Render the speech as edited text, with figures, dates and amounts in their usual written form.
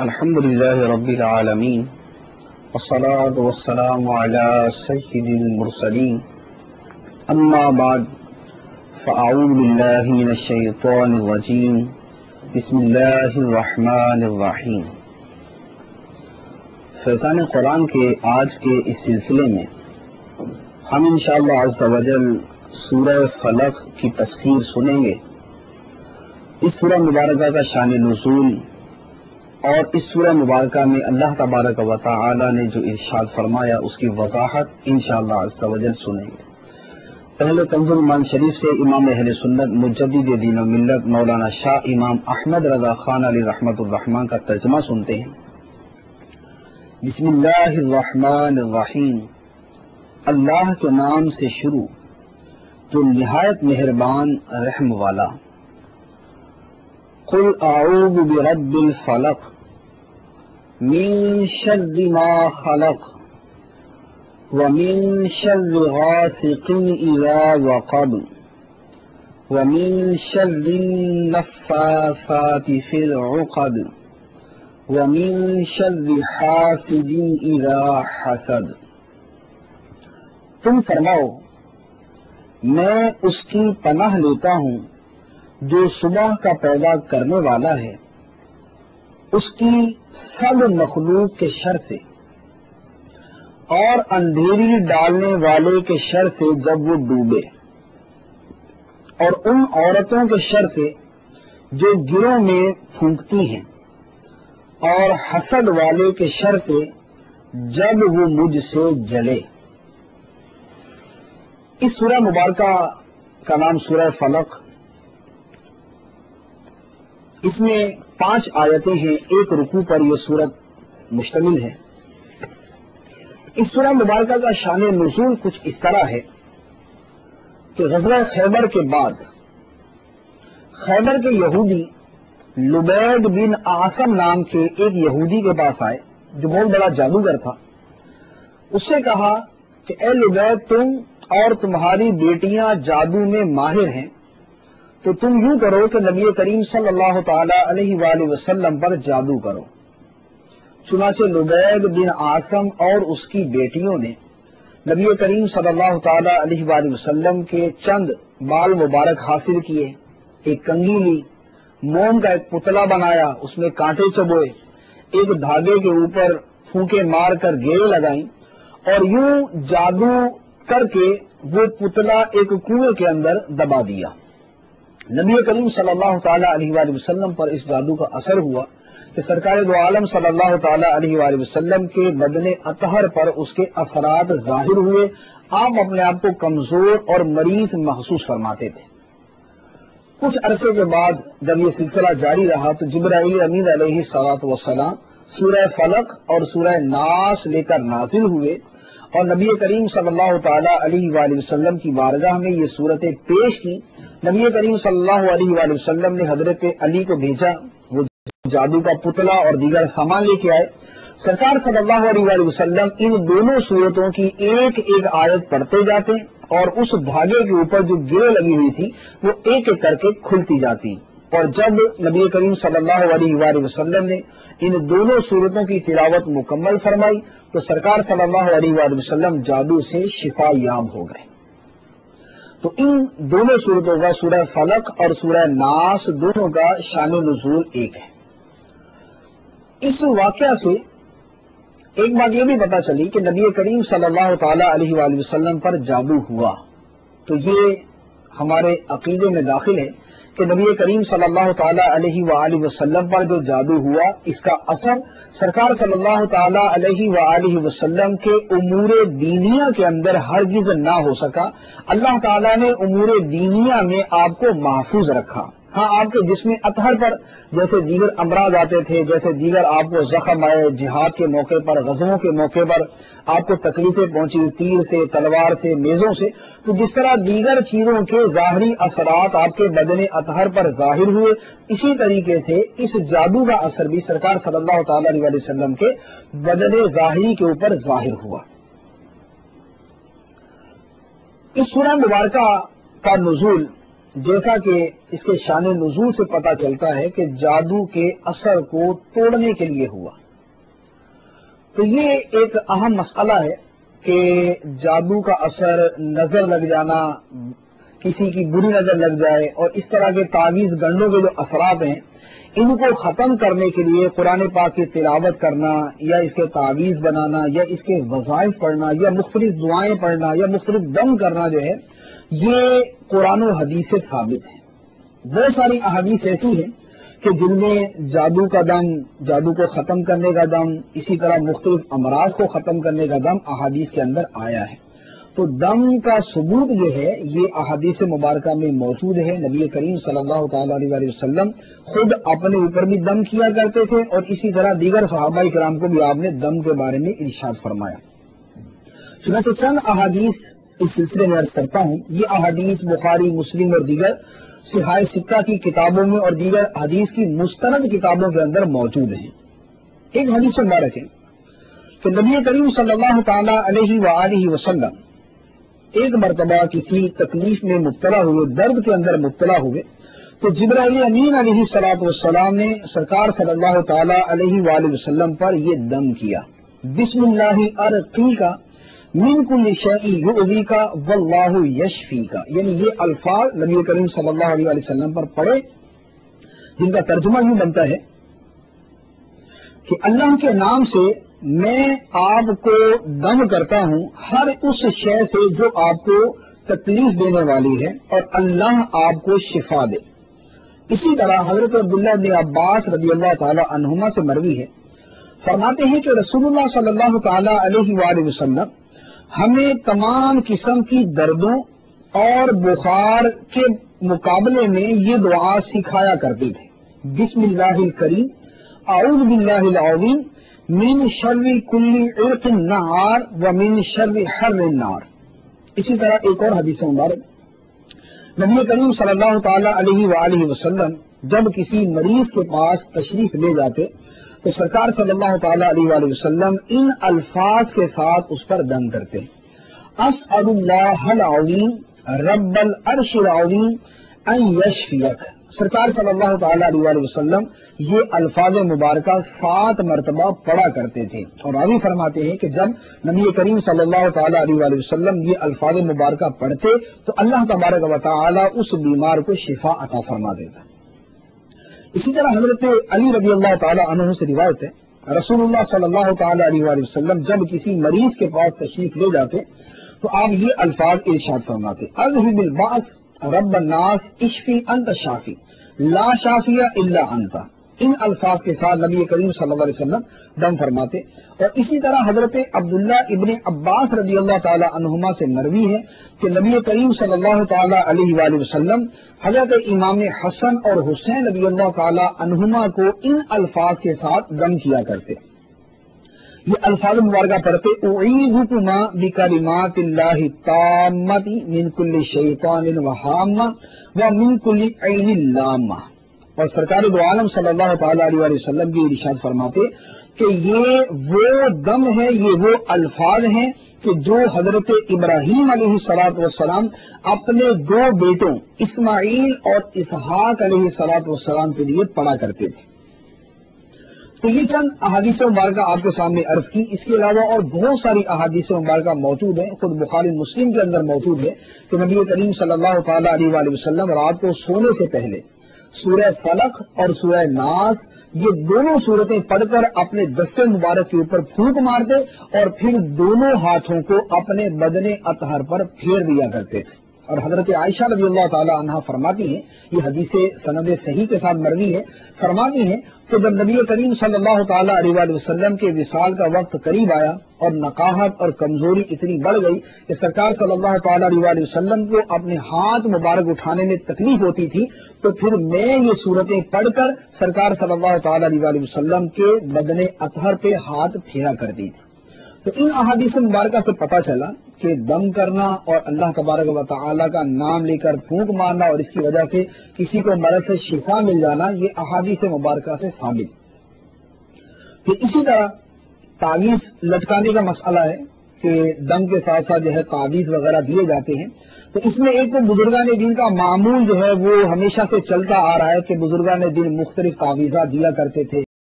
الحمد لله رب العالمين والصلاة والسلام على سيد المرسلين أما بعد فأعوذ بالله من الشيطان الرجيم بسم الله الرحمن الرحيم۔ فیضان قرآن کے آج کے اس سلسلے میں ہم انشاءاللہ عز و جل سورہ فلق کی تفسیر سنیں گے۔ اس سورہ مبارکہ کا شان نزول اور اس سورہ مبارکہ میں اللہ تبارک و تعالی نے جو ارشاد فرمایا اس کی وضاحت انشاءاللہ عز و جل سنیں گے۔ پہلے کنز الایمان شریف سے امام اہل سنت مجدد دین و ملت مولانا شاہ امام احمد رضا خان علی رحمت الرحمن کا ترجمہ سنتے ہیں۔ بسم اللہ الرحمن الرحیم، اللہ کے نام سے شروع جو نہایت مہربان رحم والا۔ قل اعوذ برب الفلق من شر ما خلق ومن شر غاسق اذا وقب ومن شر النفاثات في العقد ومن شر حاسد اذا حسد۔ تم فرماؤ میں اس کی پناہ لیتا ہوں جو صبح کا پیدا کرنے والا ہے، اس کی سب مخلوق کے شر سے، اور اندھیری ڈالنے والے کے شر سے جب وہ ڈوبے، اور ان عورتوں کے شر سے جو گروں میں پھونکتی ہیں، اور حسد والے کے شر سے جب وہ مجھ سے جلے۔ اس سورہ مبارکہ کا نام سورہ فلق۔ اس میں 5 آیتیں ہیں، ایک رکوع پر یہ سورت مشتمل ہے۔ اس سورہ مبارکہ کا شان نزول کچھ اس طرح ہے کہ غزوہ خیبر کے بعد خیبر کے یہودی لبید بن عاصم نام کے ایک یہودی کے پاس آئے جو بہت بڑا جادوگر تھا۔ اس سے کہا کہ اے لبید، تم اور تمہاری بیٹیاں جادو میں ماہر ہیں، تو تم یوں کرو کہ نبی کریم صلی اللہ تعالی علیہ وآلہ وسلم پر جادو کرو۔ چنانچہ لبید بن عاصم اور اس کی بیٹیوں نے نبی کریم صلی اللہ تعالی علیہ وآلہ وسلم کے چند بال مبارک حاصل کیے، ایک کنگھی لی، موم کا ایک پتلا بنایا، اس میں کانٹے چبوئے، ایک دھاگے کے اوپر پھونکے مار کر گیرے لگائیں، اور یوں جادو کر کے وہ پتلا ایک کنویں کے اندر دبا دیا۔ نبی کریم صلی اللہ تعالی علیہ وآلہ وسلم پر اس جادو کا اثر ہوا کہ سرکار دو عالم صلی اللہ تعالی علیہ وآلہ وسلم کے بدن اطہر پر اس کے اثرات ظاہر ہوئے۔ آپ اپنے آپ کو کمزور اور مریض محسوس فرماتے تھے۔ کچھ عرصے کے بعد جب یہ سلسلہ جاری رہا تو جبرائیل امین علیہ الصلوۃ والسلام سورہ فلق اور سورہ ناس لے کر نازل ہوئے اور نبی کریم صلی اللہ تعالی علیہ وآلہ وسلم کی بارگاہ میں یہ صورتیں پیش کی۔ نبی کریم صلی اللہ علیہ وآلہ وسلم نے حضرت علی کو بھیجا، وہ جادو کا پتلا اور دیگر سامان لے کے آئے۔ سرکار صلی اللہ علیہ وآلہ وسلم ان دونوں صورتوں کی ایک ایک آیت پڑھتے جاتے اور اس دھاگے کے اوپر جو گرے لگی ہوئی تھی وہ ایک ایک کر کے کھلتی جاتی، اور جب نبی کریم صلی اللہ علیہ وآلہ وسلم نے ان دونوں صورتوں کی تلاوت مکمل فرمائی تو سرکار صلی اللہ علیہ وآلہ وسلم جادو سے شفا یاب ہو گئے۔ تو ان دونوں صورتوں کا، سورہ فلق اور سورہ ناس، دونوں کا شان نزول ایک ہے۔ اس واقعہ سے ایک بات یہ بھی پتہ چلی کہ نبی کریم صلی اللہ تعالی علیہ وآلہ وسلم پر جادو ہوا، تو یہ ہمارے عقیدے میں داخل ہے کہ نبی کریم صلی اللہ تعالی علیہ وآلہ وسلم پر جو جادو ہوا اس کا اثر سرکار صلی اللہ تعالی علیہ وآلہ وسلم کے امور دینیہ کے اندر ہرگز نہ ہو سکا۔ اللہ تعالیٰ نے امور دینیہ میں آپ کو محفوظ رکھا۔ ہاں، آپ کے جسم اطہر پر جیسے دیگر امراض آتے تھے، جیسے دیگر آپ کو زخم آئے جہاد کے موقع پر، غزووں کے موقع پر آپ کو تکلیفیں پہنچی تیر سے، تلوار سے، نیزوں سے، تو جس طرح دیگر چیزوں کے ظاہری اثرات آپ کے بدن اطہر پر ظاہر ہوئے، اسی طریقے سے اس جادو کا اثر بھی سرکار صلی اللہ تعالی علیہ وسلم کے بدن ظاہری کے اوپر ظاہر ہوا۔ اس سورہ مبارکہ کا نزول جیسا کہ اس کے شان نزول سے پتہ چلتا ہے کہ جادو کے اثر کو توڑنے کے لیے ہوا۔ تو یہ ایک اہم مسئلہ ہے کہ جادو کا اثر، نظر لگ جانا، کسی کی بری نظر لگ جائے، اور اس طرح کے تعویذ گنڈوں کے جو اثرات ہیں ان کو ختم کرنے کے لیے قرآن پاک کی تلاوت کرنا، یا اس کے تعویذ بنانا، یا اس کے وظائف پڑھنا، یا مختلف دعائیں پڑھنا، یا مختلف دم کرنا جو ہے یہ قرآن و حدیث سے ثابت ہے۔ بہت ساری احادیث ایسی ہیں کہ جن میں جادو کا دم، جادو کو ختم کرنے کا دم، اسی طرح مختلف امراض کو ختم کرنے کا دم احادیث کے اندر آیا ہے۔ تو دم کا ثبوت جو ہے یہ احادیث مبارکہ میں موجود ہے۔ نبی کریم صلی اللہ تعالی علیہ وآلہ وسلم خود اپنے اوپر بھی دم کیا کرتے تھے، اور اسی طرح دیگر صحابہ کرام کو بھی آپ نے دم کے بارے میں ارشاد فرمایا۔ چنانچہ چند احادیث اس سلسلے میں عرض کرتا ہوں۔ یہ احادیث بخاری، مسلم اور دیگر صحاح ستہ کی کتابوں میں اور دیگر حدیث کی مستند کتابوں کے اندر موجود ہیں۔ ایک حدیث مبارک ہے کہ نبی کریم صلی اللہ تعالی علیہ وآلہ وسلم ایک مرتبہ کسی تکلیف میں مبتلا ہوئے، درد کے اندر مبتلا ہوئے، تو جبرائیل امین علیہ الصلوۃ والسلام نے سرکار صلی اللہ تعالی علیہ وآلہ وسلم پر یہ دم کیا، بسم اللہ ارقیک من کل شیء یؤذیک واللہ یشفیک، یعنی یہ الفاظ نبی کریم صلی اللہ علیہ وآلہ وسلم پر پڑھے، جن کا ترجمہ یوں بنتا ہے کہ اللہ کے نام سے میں آپ کو دم کرتا ہوں ہر اس شے سے جو آپ کو تکلیف دینے والی ہے، اور اللہ آپ کو شفا دے۔ اسی طرح حضرت عبداللہ بن عباس رضی اللہ تعالی عنہما سے مروی ہے، فرماتے ہیں کہ رسول اللہ صلی اللہ تعالی علیہ وآلہ وسلم ہمیں تمام قسم کی دردوں اور بخار کے مقابلے میں یہ دعا سکھایا کرتے تھے، بسم اللہ الکریم اعوذ باللہ العظیم من شر کل عرق النار ومن شر حر النار۔ اسی طرح ایک اور حدیث مبارک، نبی کریم صلی اللہ تعالی علیہ وآلہ وسلم جب کسی مریض کے پاس تشریف لے جاتے تو سرکار صلی اللہ تعالی علیہ وآلہ وسلم ان الفاظ کے ساتھ اس پر دم کرتے، اسأل اللہ العظیم رب العرش العظیم ان یشفیک۔ سرکار صلی اللہ تعالی علیہ وآلہ وسلم یہ الفاظ مبارکہ 7 مرتبہ پڑھا کرتے تھے، اور راوی فرماتے ہیں کہ جب نبی کریم صلی اللہ تعالی علیہ وآلہ وسلم یہ الفاظ مبارکہ پڑھتے تو اللہ تبارک و تعالی اس بیمار کو شفا عطا فرما دیتا۔ اسی طرح حضرت علی رضی اللہ تعالی عنہ سے روایت ہے، رسول اللہ صلی اللہ تعالی علیہ وآلہ وسلم جب کسی مریض کے پاس تشریف لے جاتے تو آپ یہ الفاظ ارشاد فرماتے، اذهب الباس رب الناس اشفی انت شافی لا شافی الا انت۔ ان الفاظ کے ساتھ نبی کریم صلی اللہ علیہ وسلم دم فرماتے۔ اور اسی طرح حضرت عبداللہ ابن عباس رضی اللہ تعالی عنہما سے مروی ہے کہ نبی کریم صلی اللہ تعالی علیہ وآلہ وسلم حضرت امام حسن اور حسین رضی اللہ تعالی عنہما کو ان الفاظ کے ساتھ دم کیا کرتے۔ یہ الفاظ مبارکہ پڑھتے، اعیذکما بکلمات اللہ التامۃ من کل شیطان وہامہ ومن کل عین لامہ۔ اور سرکار دو عالم صلی اللہ تعالی علیہ وآلہ وسلم بھی ارشاد فرماتے کہ یہ وہ دم ہے، یہ وہ الفاظ ہیں کہ جو حضرت ابراہیم علیہ السلام اپنے 2 بیٹوں اسماعیل اور اسحاق علیہ السلام کے لیے پڑھا کرتے تھے۔ تو یہ چند احادیث مبارکہ آپ کے سامنے عرض کی۔ اس کے علاوہ اور بہت ساری احادیث مبارکہ موجود ہیں، خود بخاری مسلم کے اندر موجود ہے کہ نبی کریم صلی اللہ تعالی علیہ وآلہ وسلم رات کو سونے سے پہلے سورہ فلق اور سورہ ناس یہ دونوں صورتیں پڑھ کر اپنے دستے مبارک کے اوپر پھونک مارتے اور پھر دونوں ہاتھوں کو اپنے بدن اطہر پر پھیر دیا کرتے تھے۔ اور حضرت عائشہ رضی اللہ تعالی عنہا فرماتی ہیں، یہ حدیث سند صحیح کے ساتھ مروی ہے، فرماتی ہیں کہ جب نبی کریم صلی اللہ تعالی علیہ وآلہ وسلم کے وصال کا وقت قریب آیا اور نقاہت اور کمزوری اتنی بڑھ گئی کہ سرکار صلی اللہ تعالی علیہ وآلہ وسلم کو اپنے ہاتھ مبارک اٹھانے میں تکلیف ہوتی تھی، تو پھر میں یہ صورتیں پڑھ کر سرکار صلی اللہ تعالی علیہ وآلہ وسلم کے بدن اطہر پہ ہاتھ پھیرا کرتی تھی۔ تو ان احادیث مبارکہ سے پتہ چلا کہ دم کرنا اور اللہ تبارک و تعالی کا نام لے کر پھونک مارنا اور اس کی وجہ سے کسی کو مرض سے شفا مل جانا یہ احادیث مبارکہ سے ثابت۔ پھر اسی طرح تعویذ لٹکانے کا مسئلہ ہے کہ دم کے ساتھ ساتھ جو ہے تعویذ وغیرہ دیے جاتے ہیں، تو اس میں ایک تو بزرگان دین کا معمول جو ہے وہ ہمیشہ سے چلتا آ رہا ہے کہ بزرگان دین مختلف تعویذات دیا کرتے تھے،